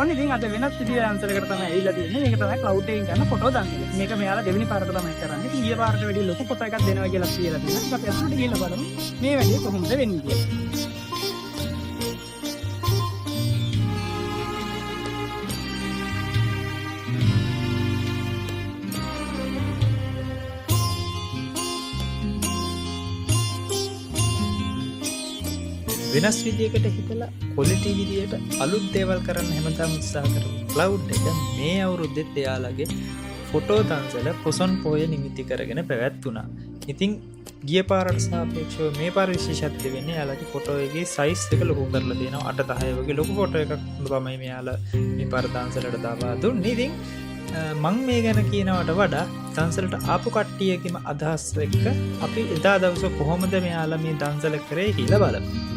ඔන්න ඉතින් අද වෙනත් විදිහේ ආන්සර් එකකට තමයි ඇවිල්ලා තියෙන්නේ. මේක තමයි cloud එකෙන් ගන්න ෆොටෝ දාන්නේ. මේක මෙයාලා දෙවෙනි පාරට තමයි කරන්නේ. ඉතින් ඊයේ පාරට වැඩි ලොකු ෆොටෝ එකක් දෙනවා කියලා කියලා තියෙනවා. අපි අසුරට ගිහිල්ලා බලමු මේ වැඩේ කොහොමද වෙන්නේ කියලා. වෙනස් විදියකට හිතලා quality විදියට අලුත් දේවල් කරන්න හැමදාම උත්සාහ කරමු. cloud එක මේ අවුරුද්දෙත් එයාලගේ ෆොටෝ දන්සල පොසොන් පෝය නිමිති කරගෙන පැවැත්වුණා. ඉතින් ගිය පාරට සාපේක්ෂව මේ පාර විශේෂත්වය වෙන්නේ එයාලගේ ෆොටෝ එකේ size එක ලොකු කරලා තියෙනවා. 8 10 වගේ ලොකු ෆොටෝ එකක් තමයි මෙයාලා මේ පාර දන්සලට දාලා දුන්නේ. ඉතින් මං මේ ගැන කියනවට වඩා දන්සලට ආපු කට්ටියකම අදහස් එක්ක අපි එදා දවස කොහොමද මෙයාලා මේ දන්සල කරේ කියලා බලමු.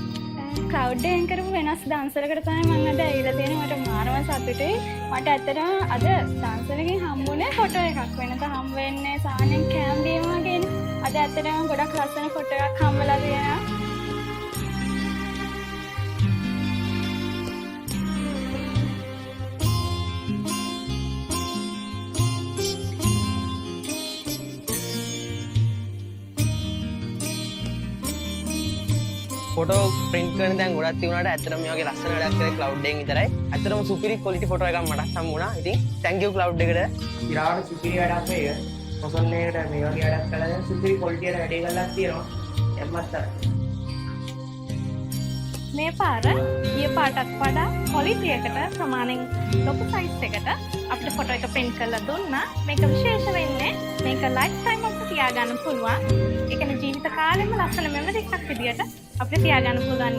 ක්ලවුඩ් එකෙන් කරපු වෙනස් දන්සලකට තමයි මම අද ඇවිල්ලා තියෙන්නේ. මට මාරම සතුටුයි. මට ඇත්තටම අද දන්සලකින් හම්බුනේ ෆොටෝ එකක්. වෙනත හම්බ වෙන්නේ සාමාන්‍යයෙන් කැම් ගේම් වගේනේ. අද ඇත්තටම ගොඩක් ලස්සන ෆොටෝ එකක් හම්බලා තියෙනවා. ෆොටෝ ප්‍රින්ට් කරන දැන් ගොඩක් තියුණාට ඇත්තටම මේ වගේ ලස්සන වැඩක් කරේ cloud එකෙන් විතරයි. ඇත්තටම සුපිරි quality ෆොටෝ එකක් මට හම්බුණා. ඉතින් thank you cloud එකට. ඉරාට සුපිරි වැඩක් මේක. පොසොන් එකකට මේ වගේ වැඩක් කළා දැන් සුපිරි quality එකට වැඩේ කරලා තියෙනවා. එම්මත් මේ පාර ඊයේ පාටත් වඩා quality එකට ප්‍රමාණයෙන් ලොකු size එකට අපිට ෆොටෝ එක print කරලා දුන්නා. මේක විශේෂ වෙන්නේ මේක lifetime අපිට තියාගන්න පුළුවන්. ඒ කියන්නේ ජීවිත කාලෙම ලස්සන memory එකක් විදියට අපිට තියාගන්න පුළුවන්.